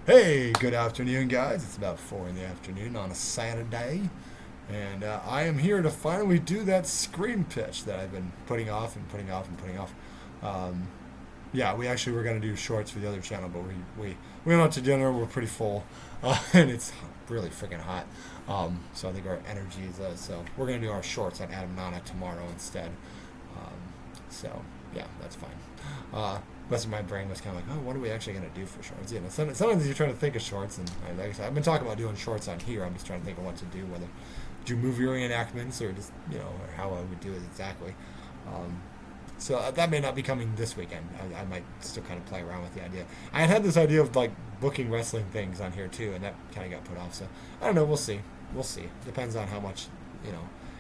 Hey, good afternoon, guys. It's about 4 in the afternoon on a Saturday, and I am here to finally do that screen pitch that I've been putting off and putting off and putting off. Um, yeah, we actually were going to do shorts for the other channel, but we went out to dinner. We're pretty full, and it's really freaking hot. So I think our energy is so we're going to do our shorts on Adam Nana tomorrow instead. So yeah, that's fine. Most of my brain was kind of like, oh, what are we actually going to do for shorts? You know, sometimes you're trying to think of shorts, and like I said, I've been talking about doing shorts on here. I'm just trying to think of what to do, whether do movie reenactments or just or how I would do it exactly. So that may not be coming this weekend. I might still kind of play around with the idea. I had this idea of like booking wrestling things on here too, and that kind of got put off. So I don't know. We'll see. We'll see. Depends on how much,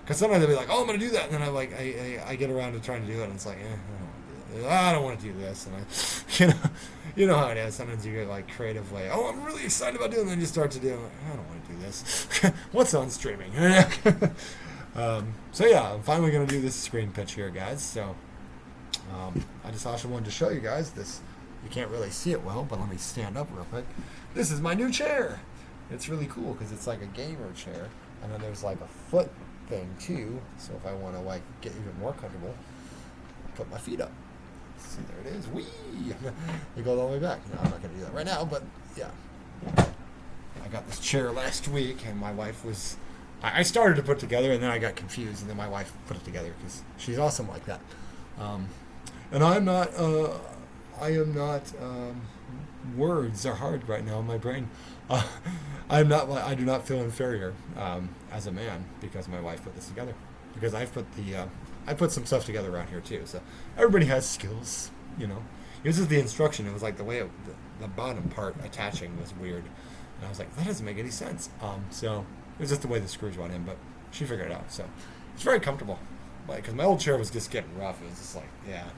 Because sometimes they'll be like, oh, I'm going to do that, and then I get around to trying to do it, and it's like, I don't want to do this, and you know how it is. Sometimes you get like creative way. Oh, I'm really excited about doing it, and then you start to do it. Like, I don't want to do this. What's on streaming? So yeah, I'm finally going to do this screen pitch here, guys. So I just also wanted to show you guys this. You can't really see it well, but let me stand up real quick. This is my new chair. It's really cool because it's like a gamer chair, and then there's like a foot thing too. So if I want to like get even more comfortable, put my feet up. See, there it is. Whee! It goes all the way back. No, I'm not going to do that right now, but yeah. I got this chair last week, and my wife was... I started to put it together, and then I got confused, and then my wife put it together, because she's awesome like that. And I'm not... I am not... words are hard right now in my brain. I do not feel inferior as a man, because my wife put this together. Because I put some stuff together around here too, so everybody has skills, This is the instruction. It was like the way the bottom part attaching was weird, and I was like, that doesn't make any sense. So it was just the way the screws went in, but she figured it out. So it's very comfortable, because my old chair was just getting rough. It was just like, yeah,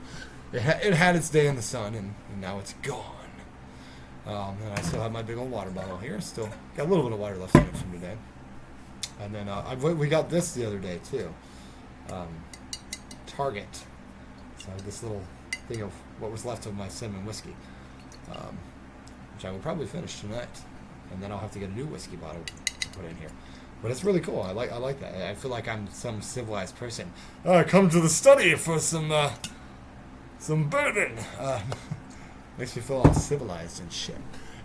it had its day in the sun, and now it's gone. And I still have my big old water bottle here. Still got a little bit of water left in it from today. And then we got this the other day too. Target. So this little thing of what was left of my cinnamon whiskey, which I will probably finish tonight, and then I'll have to get a new whiskey bottle to put in here. But it's really cool. I like that. I feel like I'm some civilized person. I come to the study for some bourbon. Makes me feel all civilized and shit.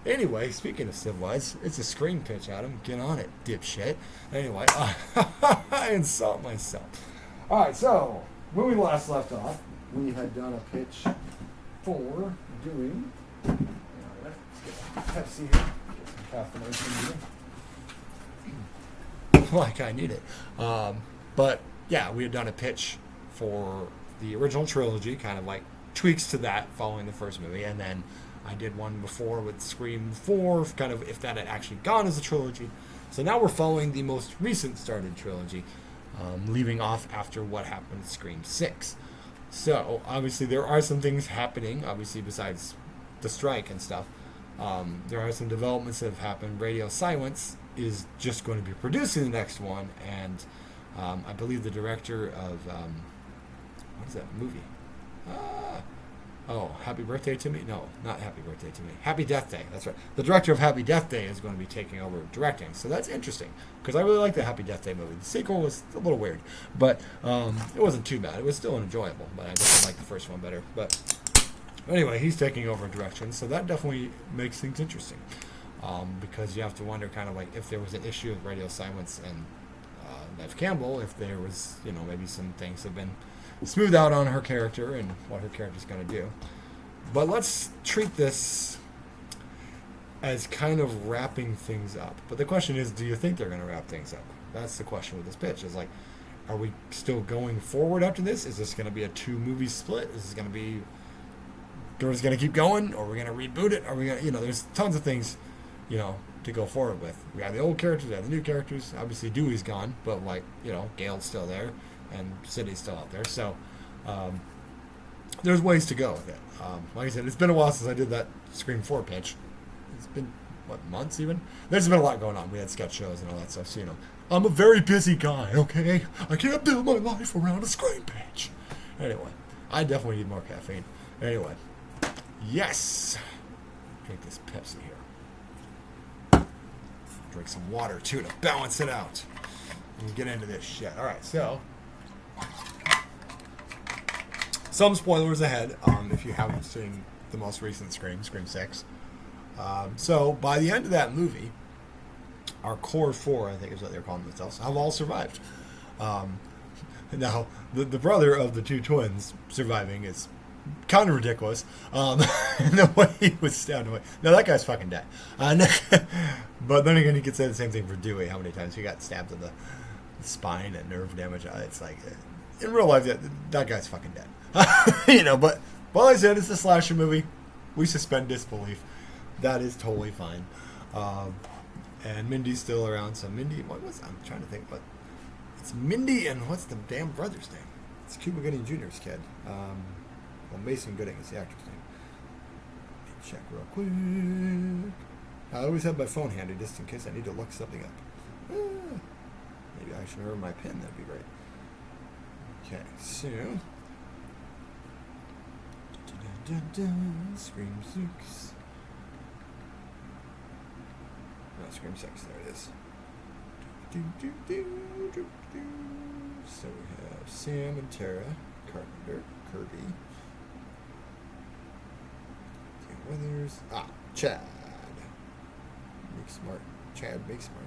Anyway, speaking of civilized, it's a screen pitch, Adam. Get on it, dipshit. Anyway, I insult myself. All right, so when we last left off, we had done a pitch for doing. Let's get Pepsi here. Get some caffeination here. Like I need it. But yeah, we had done a pitch for the original trilogy, kind of like tweaks to that following the first movie, and then I did one before with Scream 4, kind of if that had actually gone as a trilogy. So now we're following the most recent started trilogy, leaving off after what happened in Scream 6. So, obviously, there are some things happening, obviously, besides the strike and stuff. There are some developments that have happened. Radio Silence is just going to be producing the next one, and I believe the director of, what is that movie? Happy Birthday to Me? No, not Happy Birthday to Me. Happy Death Day. That's right. The director of Happy Death Day is going to be taking over directing. So that's interesting, because I really like the Happy Death Day movie. The sequel was a little weird, but it wasn't too bad. It was still enjoyable, but I definitely like the first one better. But anyway, he's taking over direction, so that definitely makes things interesting, because you have to wonder kind of like if there was an issue with Radio Silence and Neve Campbell, if there was, maybe some things have been smooth out on her character and what her character's going to do. But let's treat this as kind of wrapping things up. But the question is, do you think they're going to wrap things up? That's the question with this pitch. Is like, are we still going forward after this? Is this going to be a 2-movie split? Is this going to be, we're just going to keep going? Or are we going to reboot it? Are we going to, there's tons of things, to go forward with. We have the old characters, we have the new characters. Obviously, Dewey's gone, but Gail's still there. And Sydney's still out there, so there's ways to go with it. Like I said, it's been a while since I did that Scream 4 pitch. It's been, months even? There's been a lot going on. We had sketch shows and all that stuff, so, I'm a very busy guy, okay? I can't build my life around a Scream pitch. Anyway, I definitely need more caffeine. Anyway, yes! Drink this Pepsi here. drink some water too to balance it out. And get into this shit. All right, so some spoilers ahead. If you haven't seen the most recent Scream 6. So by the end of that movie, our core 4, I think is what they're calling themselves, have all survived. Now, the brother of the 2 twins surviving is kind of ridiculous. And the way he was stabbed away. No, that guy's fucking dead. But then again, you could say the same thing for Dewey. How many times he got stabbed in the spine and nerve damage? It's like, in real life, that guy's fucking dead. But like I said, it's a slasher movie. We suspend disbelief. That is totally fine. And Mindy's still around. So Mindy, I'm trying to think, but it's Mindy and what's the damn brother's name? It's Cuba Gooding Jr.'s kid. Well, Mason Gooding is the actor's name. Let me check real quick. I always have my phone handy just in case I need to look something up. Maybe I should remember my pen. That'd be great. Okay, so Scream 6. No, Scream 6. There it is. So we have Sam and Tara, Carpenter, Kirby, Withers, Chad. Make smart. Chad make smart.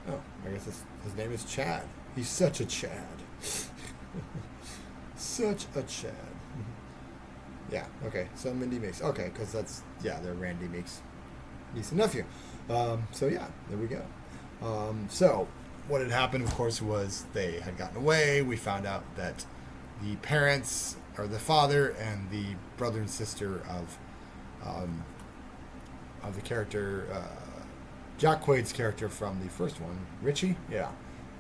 Oh, I guess his name is Chad. He's such a Chad. Such a Chad. Yeah, okay. So Mindy makes... Okay, because that's... Yeah, they're Randy makes niece and nephew. So yeah, there we go. So what had happened, of course, was they had gotten away. We found out that the parents, or the father and the brother and sister of the character, Jack Quaid's character from the first one, Richie,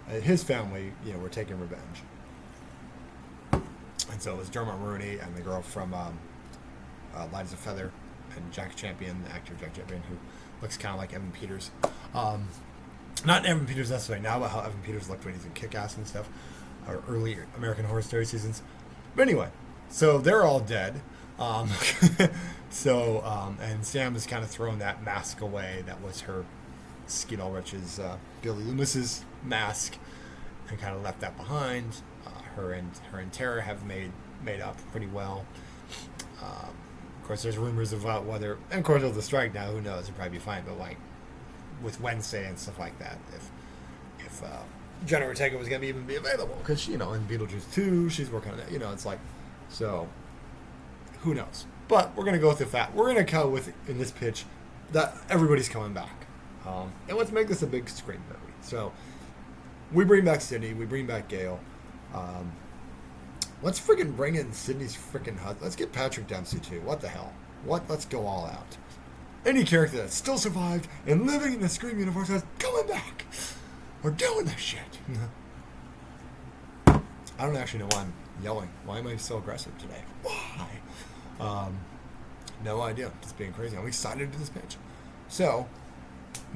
his family, were taking revenge. And so it was Dermot Mulroney and the girl from Light as a Feather, and Jack Champion, the actor Jack Champion, who looks kind of like Evan Peters. Not Evan Peters necessarily now, but how Evan Peters looked when he's in Kick-Ass and stuff, or early American Horror Story seasons. But anyway, so they're all dead. And Sam has kind of thrown that mask away. That was her Skeet Ulrich's Billy Loomis's mask, and kind of left that behind. Her and Tara have made up pretty well. Of course, there's rumors about whether, and of course, with the strike now, who knows? It'll probably be fine. But like with Wednesday and stuff like that, if Jenna Ortega was going to even be available, because in Beetlejuice 2, she's working on that. It's like, so who knows? But we're going to go with the fact. We're going to go with, in this pitch, that everybody's coming back. And let's make this a big Scream movie. So we bring back Sydney. We bring back Gale. Let's freaking bring in Sydney's freaking husband. Let's get Patrick Dempsey too. What the hell? Let's go all out. Any character that still survived and living in the Scream universe is coming back. We're doing this shit. I don't actually know why I'm yelling. Why am I so aggressive today? Why? No idea. Just being crazy. I'm excited to do this pitch. So,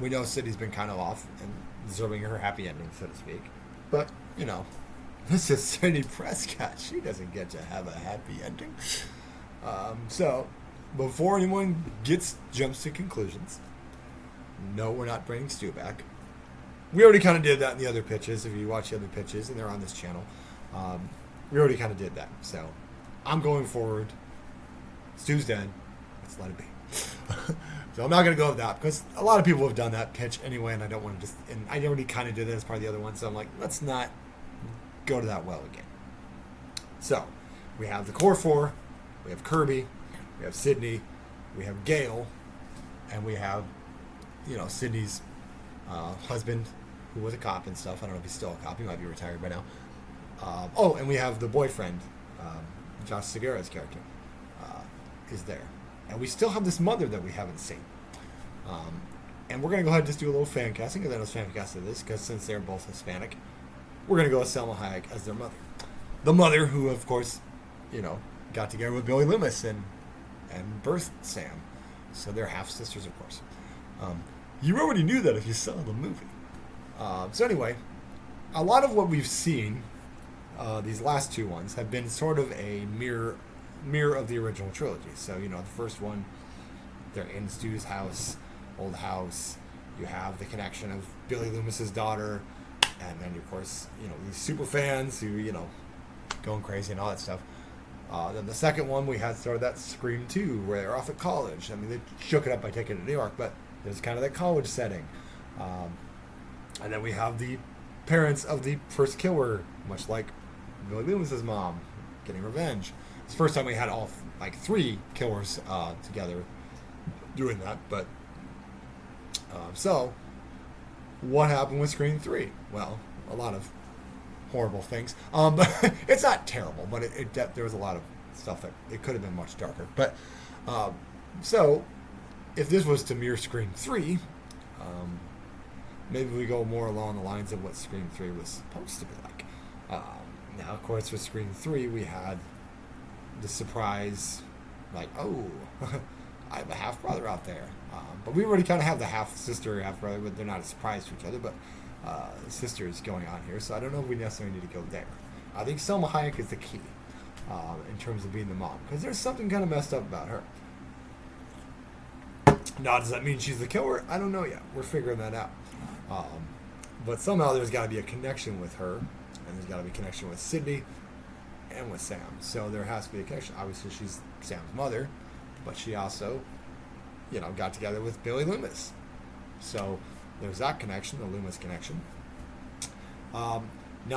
we know Sydney's been kind of off and deserving her happy ending, so to speak. But, this is Sydney Prescott. She doesn't get to have a happy ending. So, before anyone jumps to conclusions, no, we're not bringing Stu back. We already kind of did that in the other pitches. If you watch the other pitches, and they're on this channel, we already kind of did that. So, I'm going forward. Stu's dead. Let's let it be. So I'm not going to go with that, because a lot of people have done that pitch anyway, and I don't want to and I already kind of did that as part of the other one, so I'm like, let's not go to that well again. So, we have the core 4, we have Kirby, we have Sydney, we have Gale, and we have, Sydney's husband, who was a cop and stuff. I don't know if he's still a cop. He might be retired by now. And we have the boyfriend, Josh Segarra's character, is there. And we still have this mother that we haven't seen. And we're going to go ahead and just do a little fan casting, because I know it's fan casting this, because since they're both Hispanic, we're going to go with Selma Hayek as their mother. The mother who, of course, got together with Billy Loomis and birthed Sam. So they're half-sisters, of course. You already knew that if you saw the movie. So anyway, a lot of what we've seen, these last 2 ones, have been sort of a mirror of the original trilogy. So, the first one, they're in Stu's house, old house. You have the connection of Billy Loomis's daughter, and then of course, you know, these super fans who, you know, going crazy and all that stuff. Then the second one, we had sort of that Scream 2, where they're off at college. I mean, they shook it up by taking it to New York, but there's kind of that college setting. And then we have the parents of the first killer, much like Billy Loomis's mom, getting revenge. It's the first time we had all, like, 3 killers together doing that, but... so, what happened with Scream 3? Well, a lot of horrible things. But it's not terrible, but there was a lot of stuff that it could have been much darker. But so if this was to mirror Scream 3, maybe we go more along the lines of what Scream 3 was supposed to be like. Now, of course, with Scream 3, we had the surprise, like, oh, I have a half brother out there. But we already kind of have the half sister, half brother, but they're not a surprise to each other. But sisters going on here, so I don't know if we necessarily need to go there. I think Selma Hayek is the key in terms of being the mom, because there's something kind of messed up about her. Now, does that mean she's the killer? I don't know yet. We're figuring that out. But somehow there's got to be a connection with her, and there's got to be a connection with Sydney and with Sam. So there has to be a connection. Obviously, she's Sam's mother, but she also, you know, got together with Billy Loomis. So there's that connection, the Loomis connection. Now,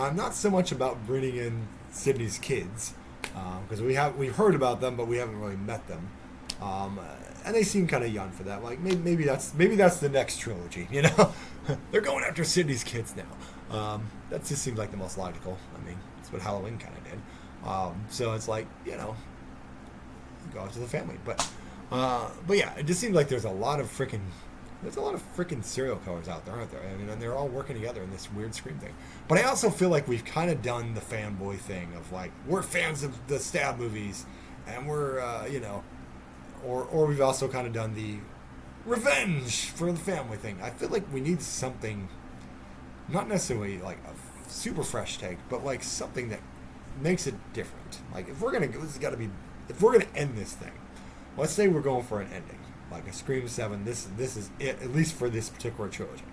I'm not so much about bringing in Sydney's kids, because we've heard about them, but we haven't really met them, and they seem kind of young for that. Like maybe that's the next trilogy. You know, they're going after Sydney's kids now. That just seems like the most logical. I mean, that's what Halloween kind of did. So it's like, you know, go out to the family, but yeah, it just seems like there's a lot of freaking serial killers out there, aren't there? I mean, and they're all working together in this weird Scream thing. But I also feel like we've kind of done the fanboy thing of, like, we're fans of the stab movies, and we're, you know, or we've also kind of done the revenge for the family thing. I feel like we need something, not necessarily like a super fresh take, but like something that makes it different. Like, if we're gonna end this thing, let's say we're going for an ending. Like a Scream 7, this is it, at least for this particular trilogy.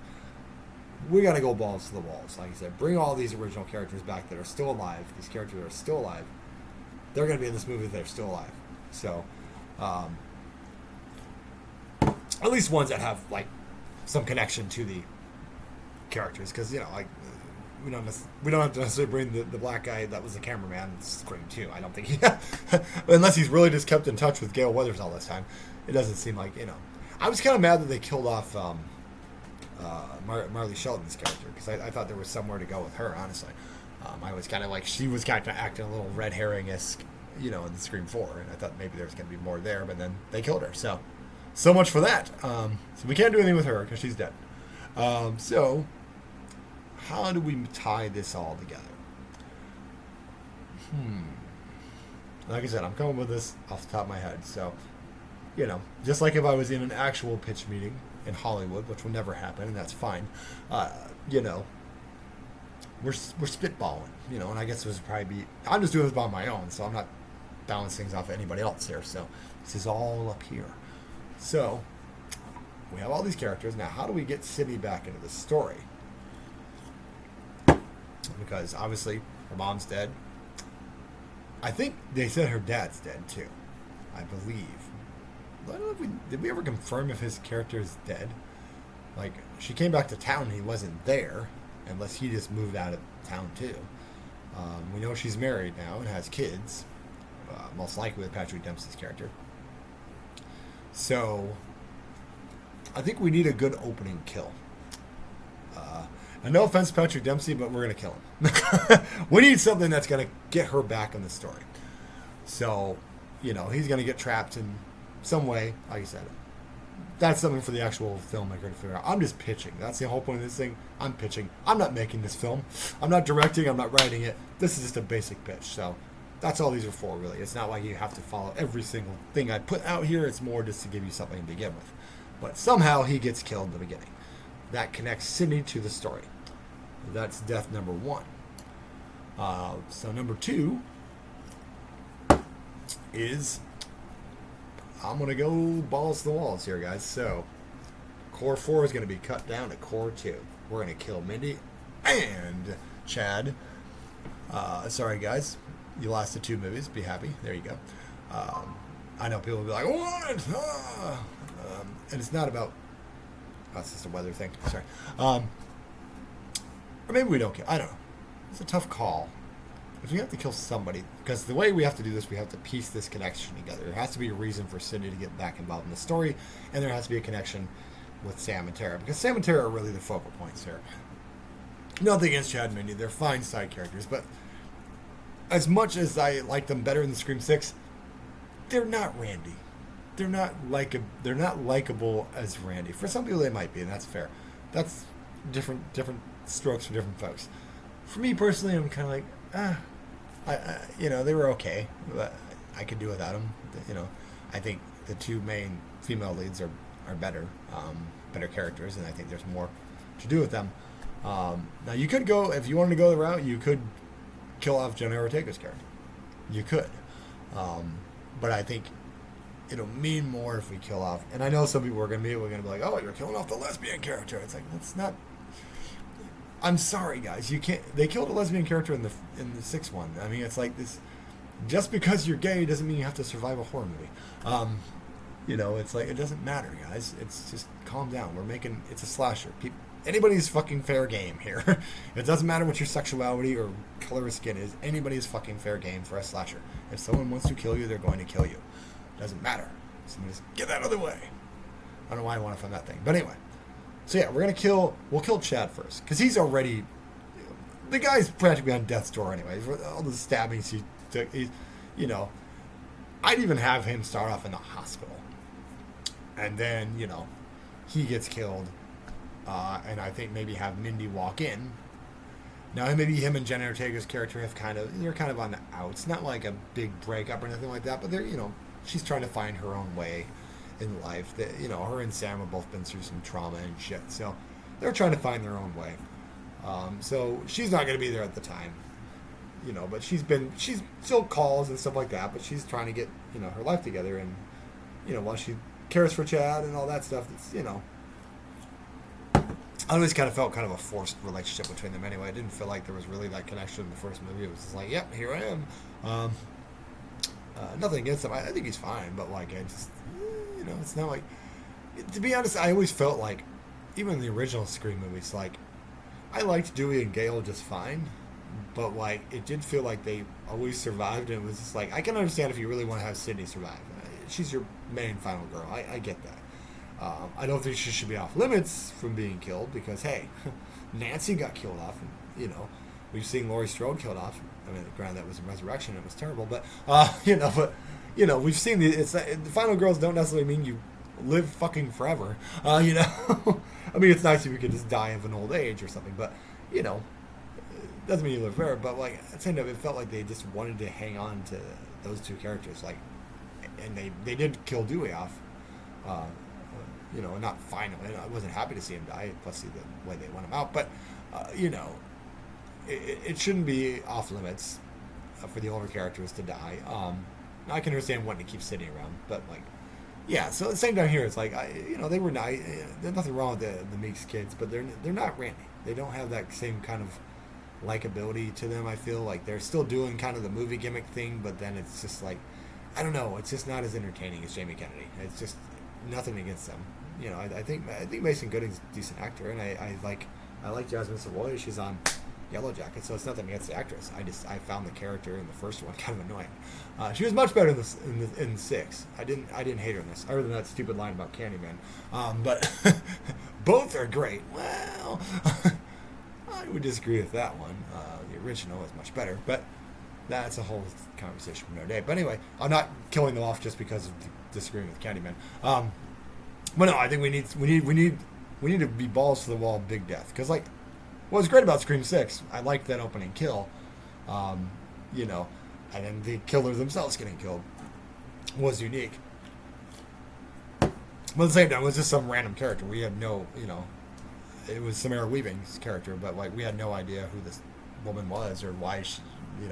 We gotta go balls to the walls. Like I said, bring all these original characters back that are still alive. These characters are still alive. They're gonna be in this movie. They're still alive. So, at least ones that have like some connection to the characters, because, you know, like, we don't have to necessarily bring the black guy that was the cameraman in Scream 2. I don't think unless he's really just kept in touch with Gale Weathers all this time. It doesn't seem like, you know. I was kind of mad that they killed off Marley Shelton's character, because I thought there was somewhere to go with her, honestly. I was kind of like, she was kind of acting a little red herring-esque, you know, in the Scream 4, and I thought maybe there was going to be more there, but then they killed her. So much for that. So we can't do anything with her because she's dead. So how do we tie this all together? Like I said, I'm coming with this off the top of my head, so, you know, just like if I was in an actual pitch meeting in Hollywood, which will never happen, and that's fine, you know, we're spitballing, you know, and I guess this would probably be, I'm just doing this by my own, so I'm not balancing things off of anybody else here, so this is all up here. So, we have all these characters. Now, how do we get Sydney back into the story? Because, obviously, her mom's dead. I think they said her dad's dead, too. I believe. I don't know if did we ever confirm if his character is dead? Like, she came back to town and he wasn't there, unless he just moved out of town, too. We know she's married now and has kids, most likely with Patrick Dempsey's character. So, I think we need a good opening kill. And no offense to Patrick Dempsey, but we're going to kill him. We need something that's going to get her back in the story. So, you know, he's going to get trapped in some way. Like I said, that's something for the actual filmmaker to figure out. I'm just pitching. That's the whole point of this thing. I'm pitching. I'm not making this film. I'm not directing. I'm not writing it. This is just a basic pitch. So, that's all these are for, really. It's not like you have to follow every single thing I put out here. It's more just to give you something to begin with. But somehow he gets killed in the beginning. That connects Sydney to the story. That's death number 1. So number 2 is, I'm going to go balls to the walls here, guys. So, of Core 4 is going to be cut down to Core 2. We're going to kill Mindy and Chad. Sorry, guys. You lasted 2 movies. Be happy. There you go. I know people will be like, what? And it's not about... Oh, it's just a weather thing. Sorry. Or maybe we don't kill. I don't know. It's a tough call. If we have to kill somebody, because the way we have to do this, we have to piece this connection together. There has to be a reason for Sydney to get back involved in the story, and there has to be a connection with Sam and Tara, because Sam and Tara are really the focal points here. Nothing against Chad and Mindy. They're fine side characters, but as much as I like them better than Scream 6, they're not Randy. They're not likable as Randy. For some people they might be, and that's fair. That's different strokes for different folks. For me personally, I'm kind of like, they were okay, but I could do without them. I think the 2 main female leads are better characters, and I think there's more to do with them. Now you could go, if you wanted to go the route, you could kill off Jenna Ortega's character. You could, but I think it'll mean more if we kill off. And I know some people are going to be like, oh, you're killing off the lesbian character. It's like, that's not. I'm sorry, guys. You can't. They killed a lesbian character in the 6th one. I mean, it's like this. Just because you're gay doesn't mean you have to survive a horror movie. It's like, it doesn't matter, guys. It's just calm down. It's a slasher. Anybody's fucking fair game here. It doesn't matter what your sexuality or color of skin is. Anybody's fucking fair game for a slasher. If someone wants to kill you, they're going to kill you. Doesn't matter. So just get that out of the way. I don't know why I want to find that thing. But anyway. So yeah, we'll kill Chad first. Because he's already, the guy's practically on death's door anyway. All the stabbings he took, I'd even have him start off in the hospital. And then, he gets killed. And I think maybe have Mindy walk in. Now maybe him and Jenna Ortega's character they're kind of on the outs. Not like a big breakup or anything like that, but they're, she's trying to find her own way in life. That her and Sam have both been through some trauma and shit, so they're trying to find their own way. So she's not going to be there at the time, but she's still calls and stuff like that, but she's trying to get her life together, and while she cares for Chad and all that stuff, it's I always kind of felt kind of a forced relationship between them anyway. I didn't feel like there was really that connection in the first movie. It was just like, yep, here I am. Nothing against him. I think he's fine, but like, I just, it's not like, to be honest, I always felt like, even in the original Scream movies, like, I liked Dewey and Gale just fine, but like, it did feel like they always survived, and it was just like, I can understand if you really want to have Sydney survive. She's your main final girl. I get that. I don't think she should be off limits from being killed, because hey, Nancy got killed off, and, we've seen Laurie Strode killed off. I mean, granted, that was a resurrection, it was terrible, but we've seen the final girls don't necessarily mean you live fucking forever. I mean, it's nice if you could just die of an old age or something, but it doesn't mean you live forever. But like, at the same time, it felt like they just wanted to hang on to those 2 characters, like, and they did kill Dewey off. Not finally. I wasn't happy to see him die, plus see the way they went him out. But, it shouldn't be off limits for the older characters to die. I can understand wanting to keep Sydney around, but like, yeah. So at the same time here, it's like, they were nice. There's nothing wrong with the Meeks kids, but they're not Randy. They don't have that same kind of likability to them. I feel like they're still doing kind of the movie gimmick thing, but then it's just like, I don't know. It's just not as entertaining as Jamie Kennedy. It's just nothing against them. I think Mason Gooding's a decent actor, and I like Jasmine Savoy. She's on Yellow Jacket, so it's nothing against the actress. I found the character in the first one kind of annoying. She was much better in 6. I didn't hate her in this, other than that stupid line about Candyman. But both are great. Well, I would disagree with that one. The original is much better, but that's a whole conversation for another day. But anyway, I'm not killing them off just because of disagreeing with Candyman. But no, I think we need to be balls to the wall, big death. Because like, what was great about Scream 6, I liked that opening kill, and then the killer themselves getting killed was unique. But at the same time, it was just some random character. We had no, it was Samara Weaving's character, but like, we had no idea who this woman was or why she,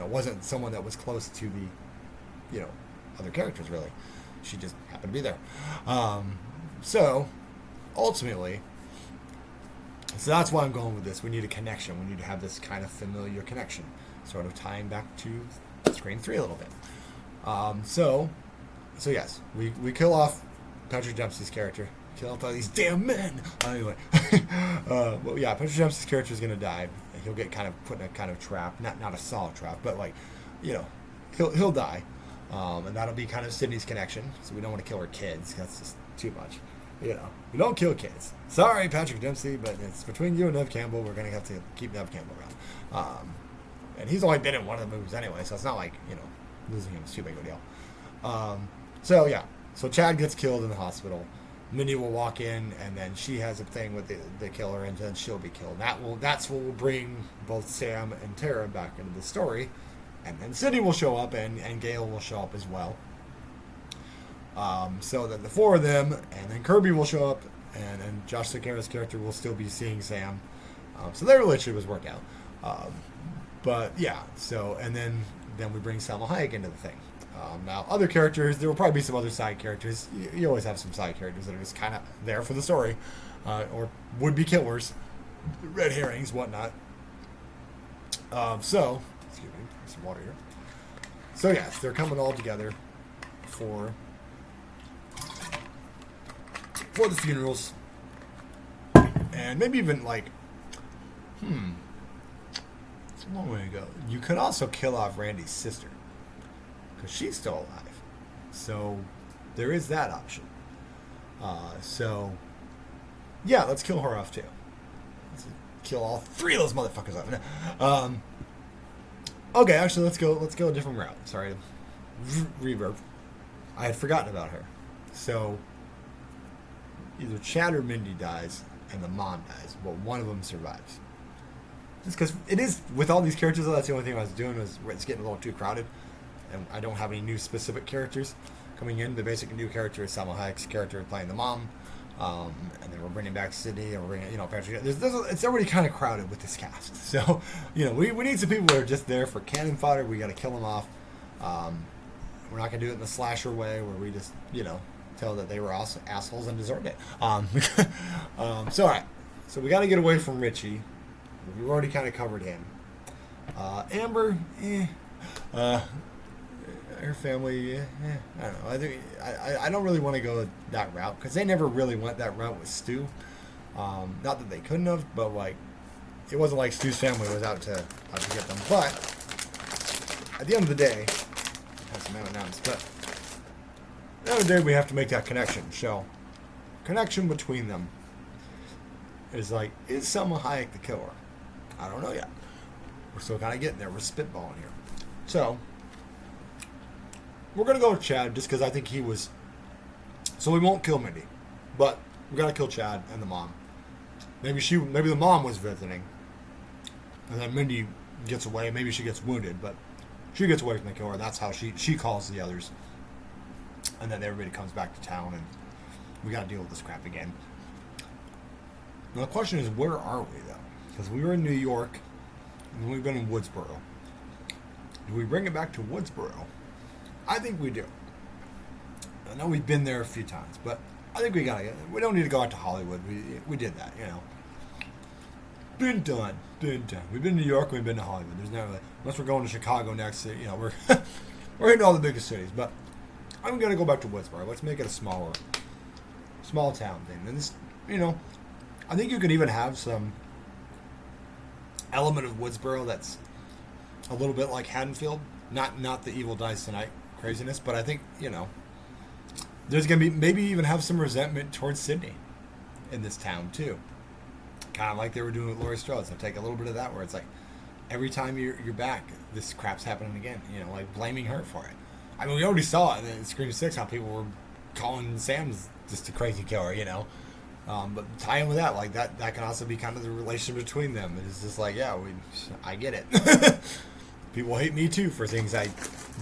wasn't someone that was close to the, other characters really. She just happened to be there. So, ultimately, so that's why I'm going with this. We need a connection. We need to have this kind of familiar connection, sort of tying back to Scream 3 a little bit. So yes, we kill off Patrick Dempsey's character. Kill off all these damn men. Anyway, well, yeah, Patrick Dempsey's character is gonna die. He'll get kind of put in a kind of trap, not a solid trap, but like, he'll die, and that'll be kind of Sydney's connection. So we don't want to kill her kids. That's just too much. We don't kill kids. Sorry, Patrick Dempsey, but it's between you and Nev Campbell. We're gonna have to keep Nev Campbell around. And he's only been in one of the movies anyway, so it's not like losing him is too big of a deal. So Chad gets killed in the hospital. Mindy will walk in, and then she has a thing with the killer, and then she'll be killed. That's what will bring both Sam and Tara back into the story, and then Sydney will show up, and Gail will show up as well. So that the four of them, and then Kirby will show up, and Josh Segarra's character will still be seeing Sam. So their relationship was worked out. But yeah, so and then we bring Salma Hayek into the thing. Now, other characters, there will probably be some other side characters. You always have some side characters that are just kind of there for the story, or would-be killers, red herrings, whatnot. Excuse me, some water here. So yes, they're coming all together for the funerals, and maybe even like, it's a long way to go. You could also kill off Randy's sister, because she's still alive. So there is that option. So yeah, let's kill her off too. Let's kill all three of those motherfuckers off. Okay, actually, let's go a different route. Sorry, reverb. I had forgotten about her. So either Chad or Mindy dies, and the mom dies, but one of them survives. Just because it is, with all these characters, that's the only thing I was doing, was it's getting a little too crowded, and I don't have any new specific characters coming in. The basic new character is Salma Hayek's character playing the mom, and then we're bringing back Sydney, and we're bringing, Patrick. It's already kind of crowded with this cast, so we need some people who are just there for cannon fodder. We got to kill them off. We're not gonna do it in the slasher way where we just tell that they were also assholes and deserved it. So all right, so we got to get away from Richie. We've already kind of covered him. Amber, her family, I don't know. I think I don't really want to go that route, because they never really went that route with Stu. Not that they couldn't have, but like, it wasn't like Stu's family was out to get them. But at the end of the day, I have some M&Ms, but at the end of the day, we have to make that connection. So, connection between them is like, is Salma Hayek the killer? I don't know yet. We're still kind of getting there. We're spitballing here. So, we're going to go with Chad, just because I think he was... So we won't kill Mindy, but we got to kill Chad and the mom. Maybe the mom was visiting, and then Mindy gets away. Maybe she gets wounded, but she gets away from the killer. That's how she calls the others. And then everybody comes back to town, and we got to deal with this crap again. Now the question is, where are we, though? Because we were in New York, and we've been in Woodsboro. Do we bring it back to Woodsboro? I think we do. I know we've been there a few times, but I think we don't need to go out to Hollywood. We did that, Been done. We've been to New York, we've been to Hollywood. There's never, unless we're going to Chicago next, we're we're hitting all the biggest cities. But I'm gonna go back to Woodsboro. Let's make it a small town thing. And this, I think you could even have some element of Woodsboro that's a little bit like Haddonfield. Not the Evil Dies Tonight craziness, but I think, there's going to be, maybe even have some resentment towards Sydney in this town, too. Kind of like they were doing with Laurie Strode. So take a little bit of that, where it's like, every time you're back, this crap's happening again. Like blaming her for it. I mean, we already saw it in Scream 6, how people were calling Sam's just a crazy killer, But tie in with that, like that can also be kind of the relationship between them. It's just like, I get it. People hate me too for things I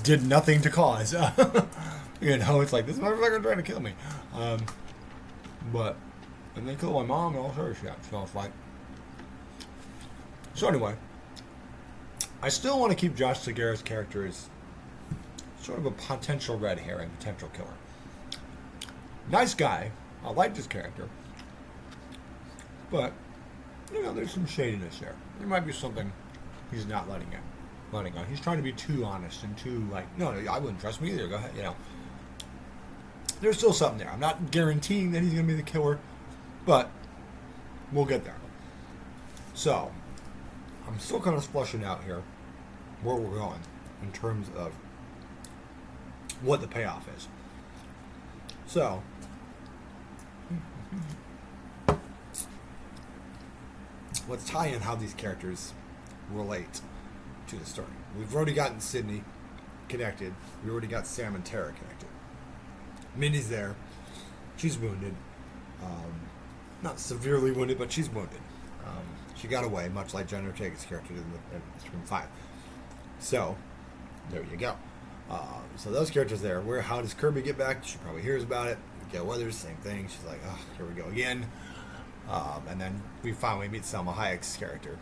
did nothing to cause. It's like, this motherfucker trying to kill me. And they killed my mom and all her shit. So it's like, so anyway, I still want to keep Josh Segarra's character as sort of a potential red herring, potential killer. Nice guy. I liked his character. But, there's some shadiness there. There might be something he's not letting on. He's trying to be too honest and too, no, I wouldn't trust me either. Go ahead, There's still something there. I'm not guaranteeing that he's going to be the killer, but we'll get there. So, I'm still kind of flushing out here where we're going in terms of what the payoff is. So, let's tie in how these characters relate to the story. We've already gotten Sydney connected. We already got Sam and Tara connected. Minnie's there. She's wounded. Not severely wounded, but she's wounded. She got away, much like Jenna Ortega's character did in Scream 5. So, there you go. So those characters there. How does Kirby get back? She probably hears about it. Gail Weathers, same thing. She's like, oh, here we go again. And then we finally meet Selma Hayek's character,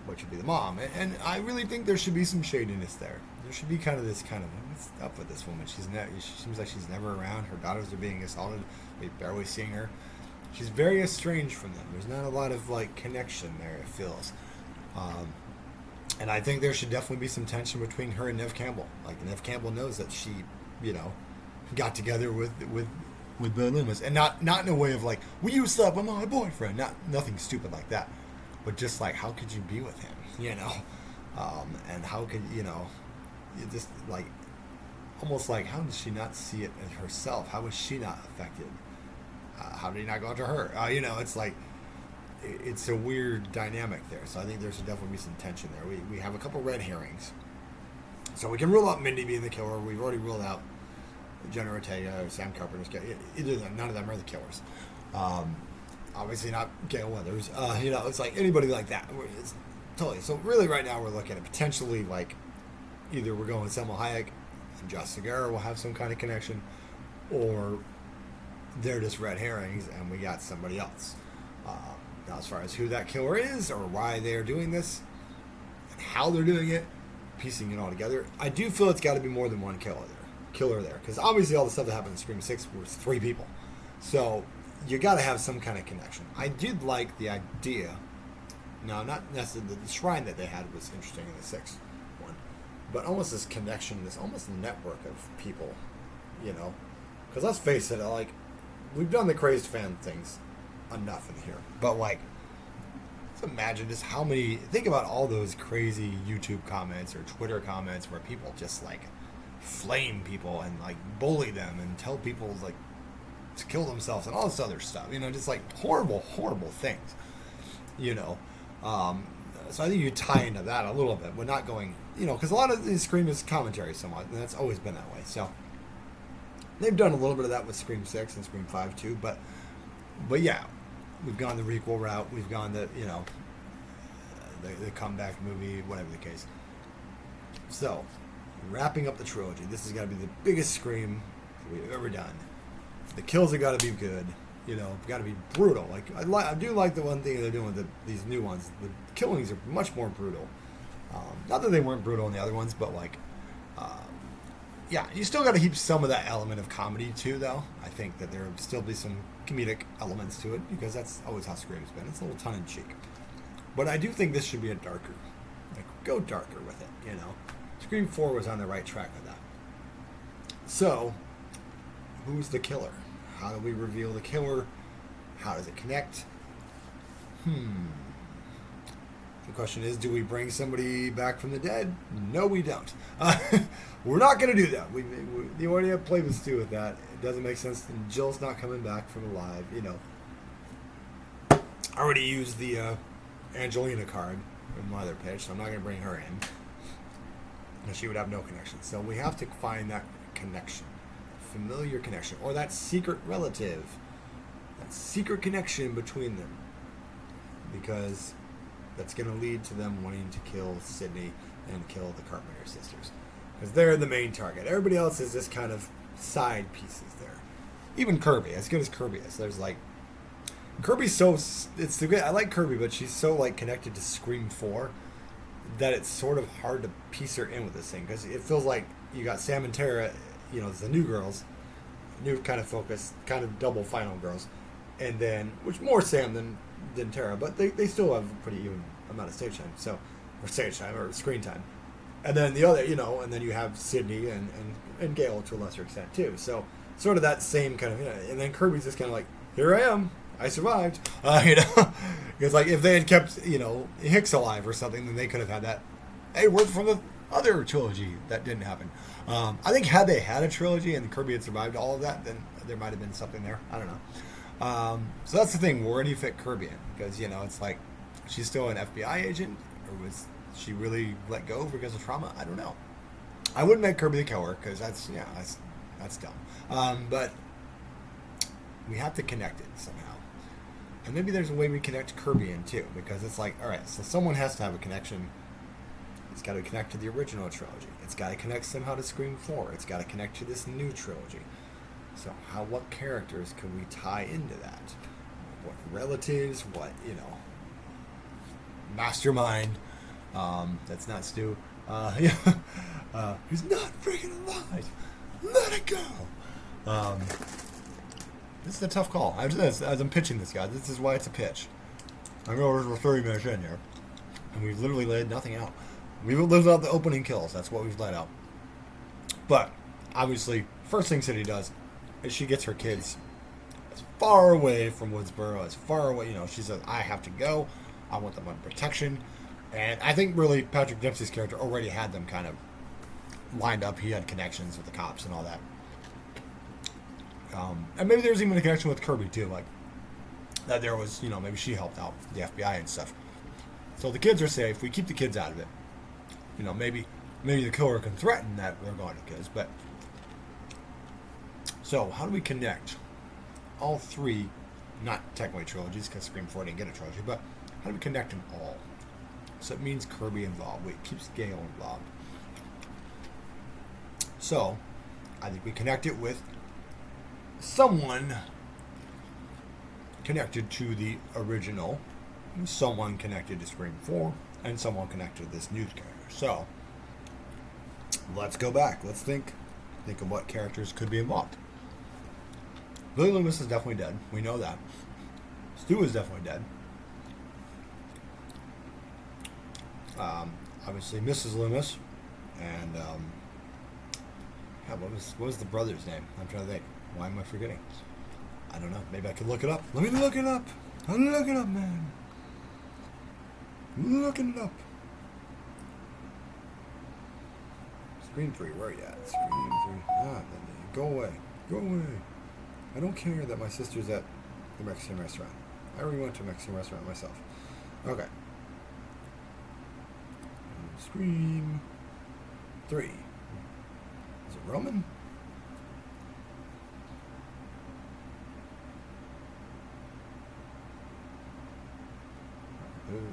which would be the mom. And I really think there should be some shadiness there. There should be what's up with this woman? She seems like she's never around. Her daughters are being assaulted. We're barely seeing her. She's very estranged from them. There's not a lot of connection there, it feels. And I think there should definitely be some tension between her and Nev Campbell. Nev Campbell knows that she, got together with Bill Loomis, and not in a way of well, you slept with my boyfriend. Nothing stupid like that, but just how could you be with him, and how could you just almost how did she not see it in herself? How was she not affected? How did he not go after her? It's it's a weird dynamic there. So I think there should definitely be some tension there. We have a couple red herrings, so we can rule out Mindy being the killer. We've already ruled out Jenna Ortega or Sam Carpenter's killer. Either of them, none of them are the killers. Obviously not Gail Weathers. It's anybody like that. It's totally. So really, right now we're looking at potentially either we're going Selma Hayek and Josh Segarra will have some kind of connection, or they're just red herrings and we got somebody else. Now, as far as who that killer is or why they're doing this and how they're doing it, piecing it all together, I do feel it's got to be more than one killer there, because obviously all the stuff that happened in Scream 6 was 3 people, so you got to have some kind of connection. I did like the idea. Now, not necessarily the shrine that they had was interesting in the 6th one, but almost this connection, this almost network of people, because let's face it, we've done the crazed fan things enough in here, but let's imagine just how many. Think about all those crazy YouTube comments or Twitter comments where people just flame people and bully them and tell people to kill themselves and all this other stuff. Just horrible things. So I think you tie into that a little bit. We're not going, because a lot of these Scream is commentary somewhat, and that's always been that way. So they've done a little bit of that with Scream 6 and Scream 5 too, but yeah, we've gone the requel route. We've gone the comeback movie, whatever the case. So, wrapping up the trilogy, this has got to be the biggest Scream we've ever done. The kills have got to be good. Got to be brutal. I do like the one thing they're doing with these new ones. The killings are much more brutal. Not that they weren't brutal in the other ones, but yeah, you still got to keep some of that element of comedy too, though. I think that there will still be some comedic elements to it, because that's always how Scream's been. It's a little tongue-in-cheek. But I do think this should be a darker. Go darker with it, Scream 4 was on the right track with that. So, who's the killer? How do we reveal the killer? How does it connect? The question is, do we bring somebody back from the dead? No, we don't. We're not going to do that. We already have played with Stu with that. It doesn't make sense. And Jill's not coming back from alive. I already used the Angelina card in my other pitch, so I'm not going to bring her in. And she would have no connection. So we have to find that connection, familiar connection, or that secret relative, that secret connection between them, because that's going to lead to them wanting to kill Sydney and kill the Carpenter sisters, because they're the main target. Everybody else is just kind of side pieces there. Even Kirby, as good as Kirby is, there's Kirby's so, it's the good. I like Kirby, but she's so connected to Scream 4 that it's sort of hard to piece her in with this thing, because it feels like you got Sam and Tara, the new girls, new kind of focus, kind of double final girls, and then which more Sam than Tara, but they still have a pretty even amount of stage time. So or stage time or screen time. And then the other, and then you have Sydney and Gale to a lesser extent too. So sort of that same kind of, and then Kirby's just kind of like, here I am, I survived, because like if they had kept, Hicks alive or something, then they could have had that. Hey, word from the other trilogy that didn't happen. I think had they had a trilogy and Kirby had survived all of that, then there might have been something there. I don't know. So that's the thing. Where do you fit Kirby in? Because it's like she's still an FBI agent, or was she really let go because of trauma? I don't know. I wouldn't make Kirby the killer because that's dumb. But we have to connect it somehow. And maybe there's a way we connect Kirby in too, because it's like, all right, so someone has to have a connection. It's got to connect to the original trilogy. It's got to connect somehow to Scream 4. It's got to connect to this new trilogy. So what characters can we tie into that? What relatives? What, mastermind? That's not Stu. He's not freaking alive. Let it go. This is a tough call. As I'm pitching this, guy, this is why it's a pitch. I know we're 30 minutes in here, and we've literally laid nothing out. We've lived out the opening kills. That's what we've let out. But obviously, first thing City does is she gets her kids as far away from Woodsboro, as far away. She says, "I have to go. I want them under protection." And I think really Patrick Dempsey's character already had them kind of lined up. He had connections with the cops and all that. And maybe there's even a connection with Kirby too, like that there was, maybe she helped out the FBI and stuff. So the kids are safe. We keep the kids out of it. Maybe the killer can threaten that we're going to kids. But so how do we connect all three? Not technically trilogies because Scream 4 didn't get a trilogy, but how do we connect them all? So it means Kirby involved. It keeps Gale involved. So I think we connect it with someone connected to the original, someone connected to Scream 4, and someone connected to this new character. So let's go back. Let's think of what characters could be involved. Billy Loomis is definitely dead. We know that. Stu is definitely dead. Obviously, Mrs. Loomis, and what was the brother's name? I'm trying to think. Why am I forgetting? I don't know. Maybe I could look it up. Let me look it up. I'm looking it up, man. Looking it up. Screen 3, where are you at? Screen 3. Go away. Go away. I don't care that my sister's at the Mexican restaurant. I already went to a Mexican restaurant myself. Okay. Scream 3. Is it Roman?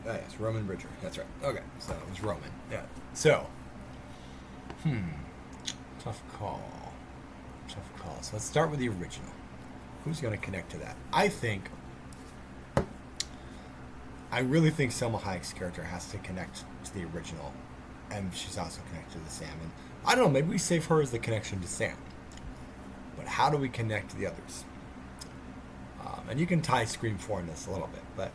Yes, Roman Bridger. That's right. Okay, so it was Roman. Yeah. So, tough call. So let's start with the original. Who's going to connect to that? I really think Selma Hayek's character has to connect to the original, and she's also connected to Sam. And I don't know, maybe we save her as the connection to Sam. But how do we connect to the others? And you can tie Scream 4 in this a little bit, but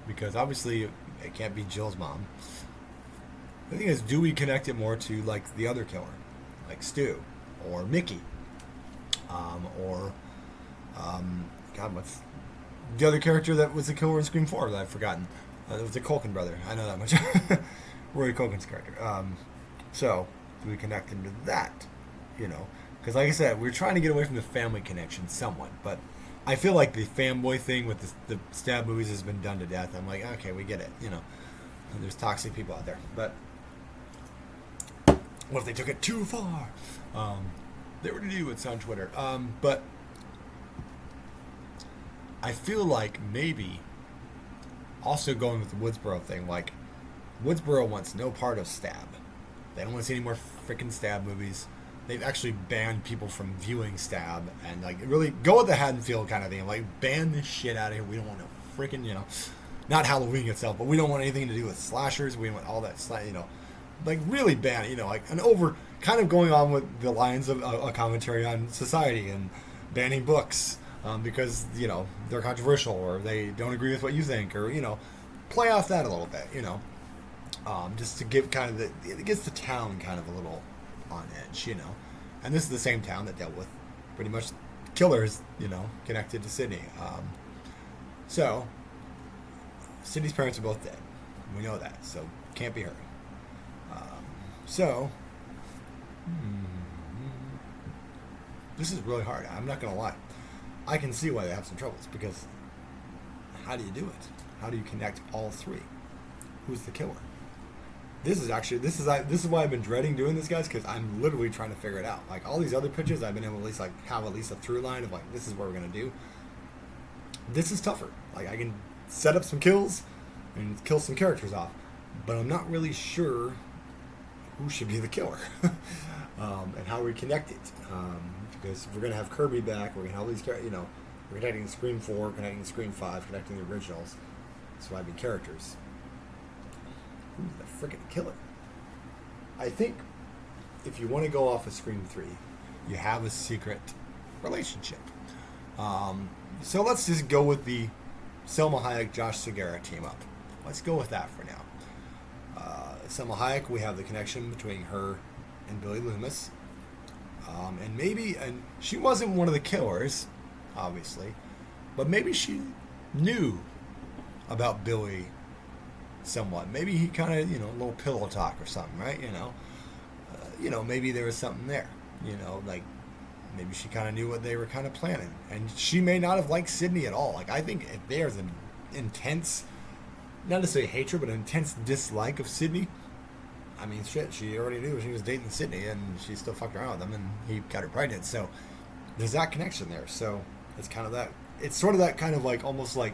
because obviously it can't be Jill's mom. The thing is, do we connect it more to like the other killer, like Stu or Mickey, God, what's the other character that was the killer in Scream 4 that I've forgotten? It was the Culkin brother. I know that much. Roy Culkin's character. So do we connect him to that? Because like I said, we're trying to get away from the family connection somewhat, but I feel like the fanboy thing with the stab movies has been done to death. I'm like, okay, we get it. There's toxic people out there. But what if they took it too far? They were to do it's on Twitter. But I feel like maybe also going with the Woodsboro thing, like Woodsboro wants no part of Stab. They don't want to see any more freaking Stab movies. They've actually banned people from viewing Stab and like really go with the Haddonfield kind of thing. Like ban this shit out of here. We don't want no freaking, not Halloween itself, but we don't want anything to do with slashers. We want all that, like really ban it, like an over kind of going on with the lines of a commentary on society and banning books. because they're controversial or they don't agree with what you think, or play off that a little bit, just to give kind of it gets the town kind of a little on edge, and this is the same town that dealt with pretty much killers, connected to Sydney. So Sydney's parents are both dead. We know that, so can't be her. So this is really hard. I'm not gonna lie. I can see why they have some troubles, because how do you do it? How do you connect all three? Who's the killer? This is why I've been dreading doing this, guys, because I'm literally trying to figure it out. Like all these other pitches, I've been able to have at least a through line of this is what we're gonna do. This is tougher. Like I can set up some kills and kill some characters off, but I'm not really sure who should be the killer and how we connect it. Because we're gonna have Kirby back, we're gonna have all these characters. We're connecting Scream 4, connecting Scream 5, connecting the originals, surviving characters. Who's the freaking killer? I think if you want to go off of Scream 3, you have a secret relationship. So let's just go with the Selma Hayek, Josh Segarra team up. Let's go with that for now. Selma Hayek, we have the connection between her and Billy Loomis. And she wasn't one of the killers, obviously, but maybe she knew about Billy somewhat. Maybe he kind of, a little pillow talk or something, right? Maybe there was something there. Maybe she kind of knew what they were kind of planning, and she may not have liked Sydney at all. I think if there's an intense, not to say hatred, but an intense dislike of Sydney. I mean, shit, she already knew she was dating Sydney, and she still fucked around with him, and he got her pregnant. So there's that connection there. So it's kind of that. It's sort of that kind of almost like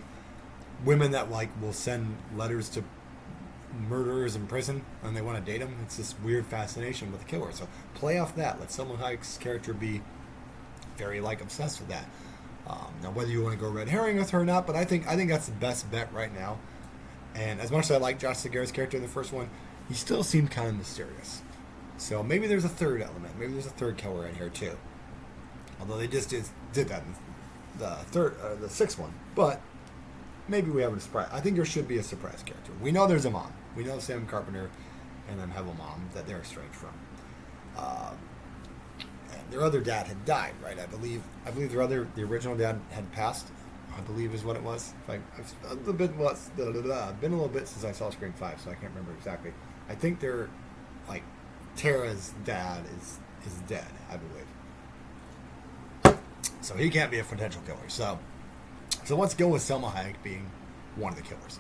women that will send letters to murderers in prison and they want to date them. It's this weird fascination with the killer. So play off that. Let Selma Hayek's character be very obsessed with that. Now whether you want to go red herring with her or not, but I think that's the best bet right now. And as much as I like Josh Segarra's character in the first one, he still seemed kind of mysterious. So maybe there's a third element. Maybe there's a third killer in here too. Although they just did that in the sixth one. But maybe we have a surprise. I think there should be a surprise character. We know there's a mom. We know Sam Carpenter and them have a mom that they're estranged from. And their other dad had died, right? I believe the original dad had passed. I believe is what it was. It's been a little bit since I saw Scream 5, so I can't remember exactly. I think they're Tara's dad is dead, I believe. So he can't be a potential killer. So let's go with Selma Hayek being one of the killers.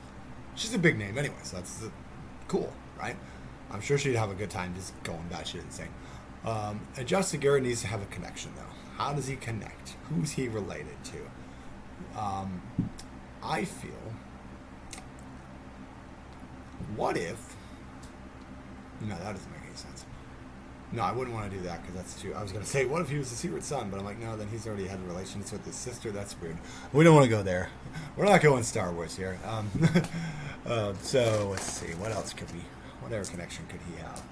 She's a big name anyway, so that's cool, right? I'm sure she'd have a good time just going batshit insane. And Josh Segarra needs to have a connection, though. How does he connect? Who's he related to? I feel, what if... No, that doesn't make any sense. No, I wouldn't want to do that because that's too... I was going to say, what if he was the secret son? But I'm like, no, then he's already had relations with his sister. That's weird. We don't want to go there. We're not going Star Wars here. So, let's see. What else could we... What other connection could he have?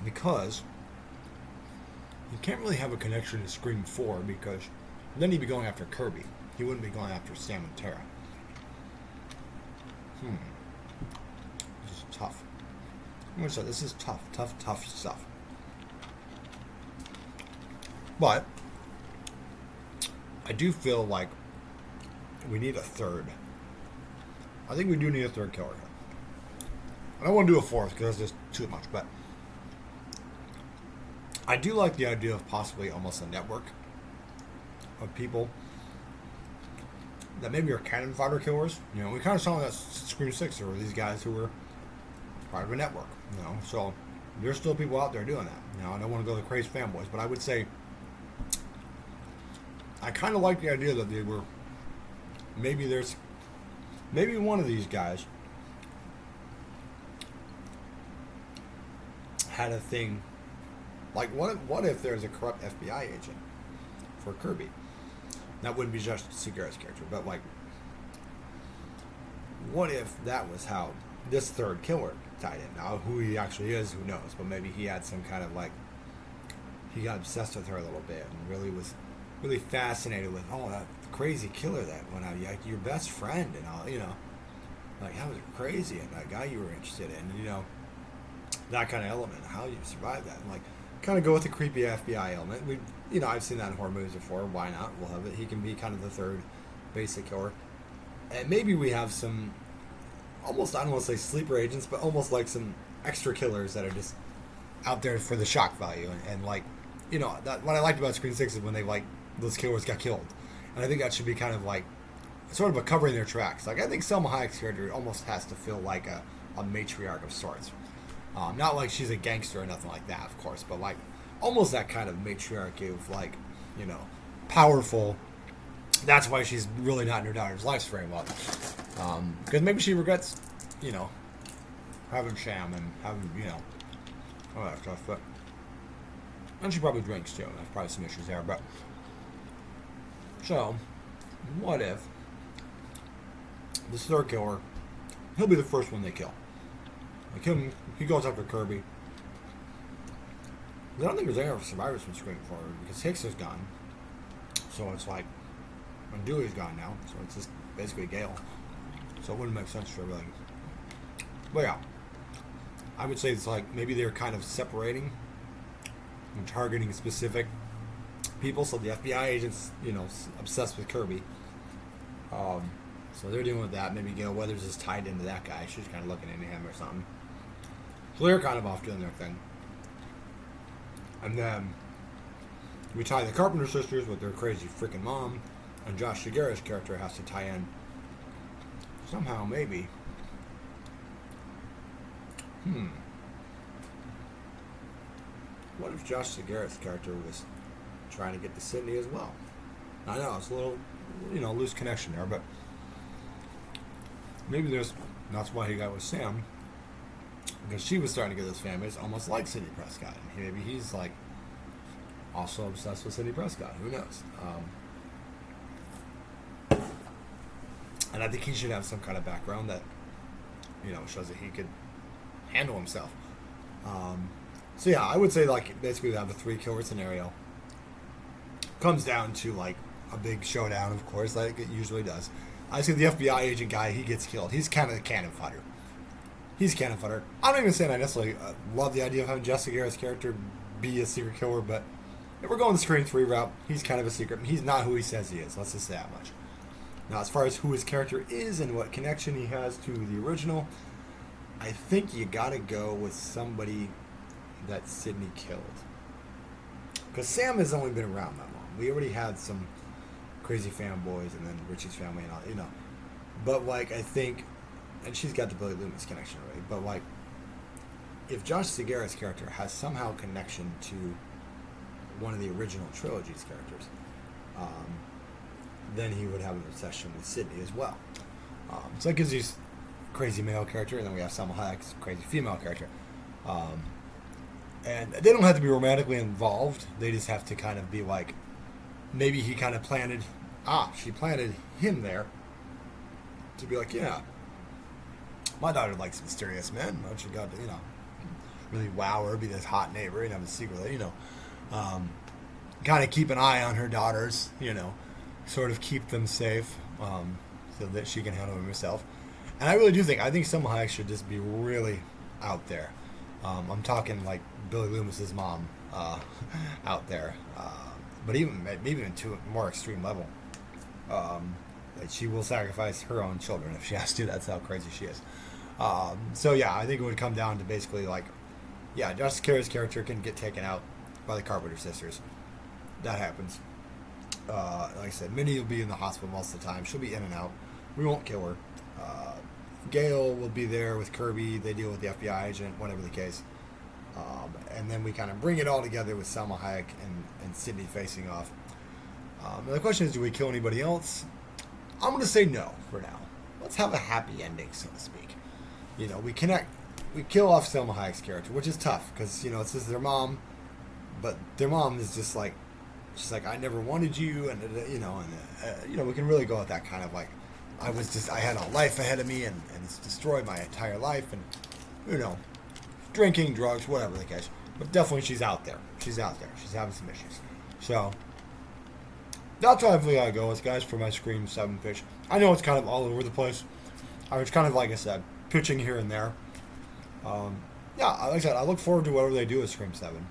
Because you can't really have a connection to Scream 4 because then he'd be going after Kirby. He wouldn't be going after Sam and Tara. This is tough. This is tough stuff. But I do feel like we need a third. I think we do need a third killer here. I don't want to do a fourth because that's just too much, but I do like the idea of possibly almost a network of people that maybe are cannon fodder killers. We kind of saw that Scream 6. There were these guys who were part of a network. So there's still people out there doing that. I don't want to go to the crazy fanboys, but I would say I kind of like the idea that they were maybe one of these guys had a thing. What if there's a corrupt FBI agent for Kirby? That wouldn't be just Segarra's character, but what if that was how this third killer tied in. Now, who he actually is, who knows? But maybe he had some kind of like, he got obsessed with her a little bit and really was really fascinated with, oh, that crazy killer that went out, like your best friend and all, like that was crazy, and that guy you were interested in, that kind of element, how you survive that, and like kind of go with the creepy FBI element. I've seen that in horror movies before. Why not? We'll have it. He can be kind of the third basic killer, and maybe we have some almost, I don't want to say sleeper agents, but almost like some extra killers that are just out there for the shock value, and like, that what I liked about Screen 6 is when they like those killers got killed, and I think that should be kind of like sort of a covering their tracks. Like I think Selma Hayek's character almost has to feel like a matriarch of sorts. Not like she's a gangster or nothing like that, of course, but like almost that kind of matriarchy of like, powerful. That's why she's really not in her daughter's life very well. Because maybe she regrets, having Sham and having, all that stuff. But, and she probably drinks too. There's probably some issues there. But, so, what if this third killer, he'll be the first one they kill. Like him, he goes after Kirby. I don't think there's any other survivors from Scream 4 because Hicks is gone. So it's like, and Dewey's gone now, so it's just basically Gale. So it wouldn't make sense for everything. But yeah, I would say it's like maybe they're kind of separating and targeting specific people. So the FBI agents, obsessed with Kirby. So they're dealing with that. Maybe Gale Weathers is tied into that guy. She's kind of looking into him or something. So they're kind of off doing their thing. And then we tie the Carpenter sisters with their crazy freaking mom. And Josh Segarra's character has to tie in somehow, maybe. What if Josh Segarra's character was trying to get to Sydney as well? I know, it's a little, loose connection there, but maybe that's why he got with Sam. Because she was starting to get this fan base almost like Sidney Prescott. And maybe he's like also obsessed with Sidney Prescott. Who knows? And I think he should have some kind of background that, shows that he could handle himself. So yeah, I would say like basically we have a 3 killer scenario. Comes down to like a big showdown, of course, like it usually does. I see the FBI agent guy, he gets killed. He's kind of the cannon fodder. He's cannon fodder. I'm not even saying I necessarily love the idea of having Jessica Garrett's character be a secret killer, but if we're going the Scream 3 route, he's kind of a secret. He's not who he says he is. Let's just say that much. Now, as far as who his character is and what connection he has to the original, I think you gotta go with somebody that Sidney killed. Because Sam has only been around that long. We already had some crazy fanboys and then Richie's family and all, But, like, I think, and she's got the Billy Loomis connection already, but, like, if Josh Segarra's character has somehow connection to one of the original trilogy's characters, then he would have an obsession with Sydney as well. So that gives you crazy male character, and then we have Selma Hayek's crazy female character. And they don't have to be romantically involved. They just have to kind of be like, maybe he kind of she planted him there to be like, yeah, my daughter likes mysterious men. Why don't you got to, really wow her, be this hot neighbor, and have a secret, kind of keep an eye on her daughters, sort of keep them safe, so that she can handle them herself. And I really do think Selma Hayek should just be really out there. I'm talking like Billy Loomis's mom out there, but even to a more extreme level. That she will sacrifice her own children if she has to. That's how crazy she is. So yeah, I think it would come down to basically like, yeah, Justice Carey's character can get taken out by the Carpenter sisters. That happens. Like I said, Minnie will be in the hospital most of the time. She'll be in and out. We won't kill her. Gale will be there with Kirby. They deal with the FBI agent, whatever the case. And then we kind of bring it all together with Selma Hayek and Sydney facing off. The question is, do we kill anybody else? I'm going to say no for now. Let's have a happy ending, so to speak. We kill off Selma Hayek's character, which is tough because, it's just their mom, but their mom is just like, she's like, I never wanted you, and we can really go with that kind of like I had a life ahead of me, and it's destroyed my entire life, and, you know, drinking, drugs, whatever the case. But definitely she's out there. She's out there. She's having some issues. So, that's what I believe I go with, guys, for my Scream 7 pitch. I know it's kind of all over the place. I was kind of, like I said, pitching here and there. Yeah, like I said, I look forward to whatever they do with Scream 7.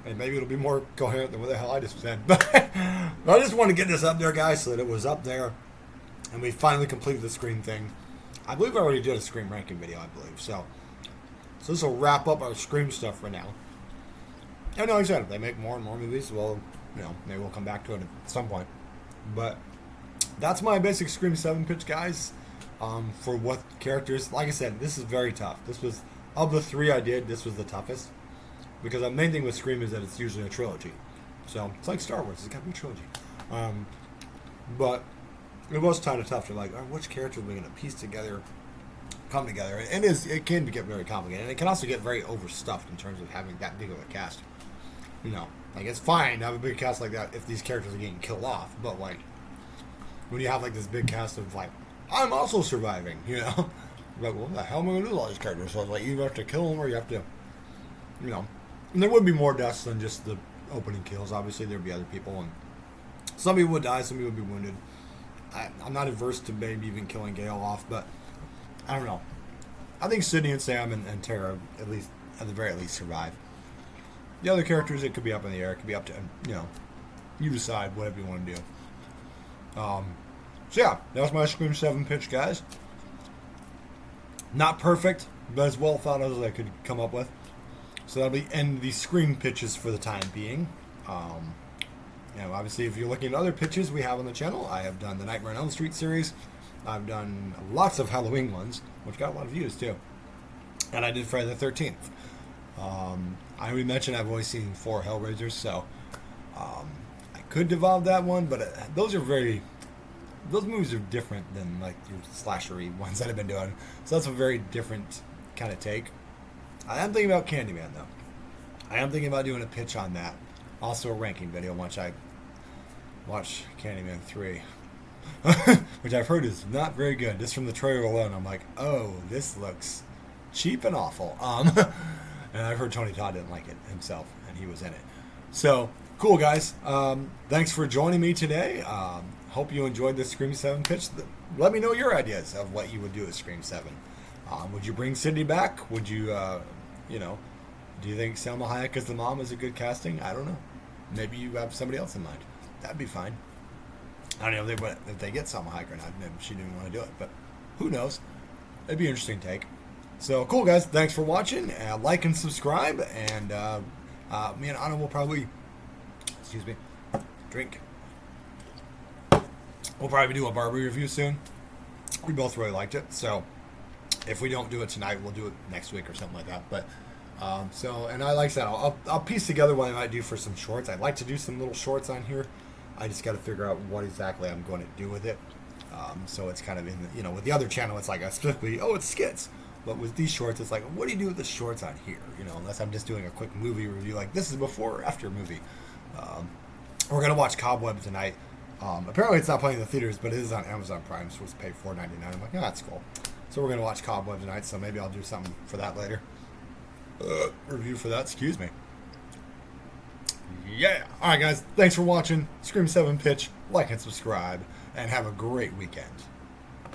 And maybe it'll be more coherent than what the hell I just said. But I just wanted to get this up there, guys, so that it was up there. And we finally completed the Scream thing. I believe I already did a Scream ranking video, I believe. So this will wrap up our Scream stuff for now. And like I said, if they make more and more movies, well, you know, maybe we'll come back to it at some point. But that's my basic Scream 7 pitch, guys. For what characters, like I said, this is very tough. This was, of the 3 I did, this was the toughest. Because the main thing with Scream is that it's usually a trilogy. So, it's like Star Wars, it's got to be a trilogy. But it was kind of tough to, like, which character are we going to piece together, come together? And it can get very complicated. And it can also get very overstuffed in terms of having that big of a cast. You know, like, it's fine to have a big cast like that if these characters are getting killed off. But, like, when you have, like, this big cast of, like, I'm also surviving, you know? Like, what the hell am I going to do with all these characters? So, like, you have to kill them or you have to, you know. And there would be more deaths than just the opening kills. Obviously, there'd be other people. And some people would die, some people would be wounded. I'm not averse to maybe even killing Gale off, but I don't know. I think Sydney and Sam and Tara, at the very least, survive. The other characters, it could be up in the air. It could be up to, you know, you decide whatever you want to do. So yeah, that was my Scream 7 pitch, guys. Not perfect, but as well thought as I could come up with. So that'll be end the Scream pitches for the time being. You know, obviously, if you're looking at other pitches we have on the channel, I have done the Nightmare on Elm Street series. I've done lots of Halloween ones, which got a lot of views too. And I did Friday the 13th. I already mentioned I've always seen 4 Hellraisers, so I could devolve that one, but those movies are different than like your slashery ones that I've been doing. So that's a very different kind of take. I am thinking about Candyman though. I am thinking about doing a pitch on that. Also a ranking video once I watch Candyman 3. Which I've heard is not very good. Just from the trailer alone, I'm like, oh, this looks cheap and awful. And I've heard Tony Todd didn't like it himself, and he was in it. So, cool, guys. Thanks for joining me today. Hope you enjoyed this Scream 7 pitch. Let me know your ideas of what you would do with Scream 7. Would you bring Cindy back? Would you, you know, do you think Selma Hayek as the mom is a good casting? I don't know. Maybe you have somebody else in mind. That'd be fine. I don't know if they get Selma Hayek or not. Maybe she didn't want to do it, but who knows? It'd be an interesting take. So, cool, guys. Thanks for watching. Like and subscribe, and me and Anna will probably, drink. We'll probably do a Barbie review soon. We both really liked it, so if we don't do it tonight, we'll do it next week or something like that. But and I like that. I'll piece together what I might do for some shorts. I'd like to do some little shorts on here. I just got to figure out what exactly I'm going to do with it. So it's kind of in the, you know, with the other channel, it's like specifically, it's skits. But with these shorts, it's like, what do you do with the shorts on here? You know, unless I'm just doing a quick movie review, like this is before or after movie. We're gonna watch Cobweb tonight. Apparently, it's not playing in the theaters, but it is on Amazon Prime. So it's supposed to pay $4.99. I'm like, that's cool. So we're gonna watch Cobweb tonight. So maybe I'll do something for that later. Review for that. Excuse me. Yeah. All right, guys. Thanks for watching. Scream 7 pitch. Like and subscribe, and have a great weekend.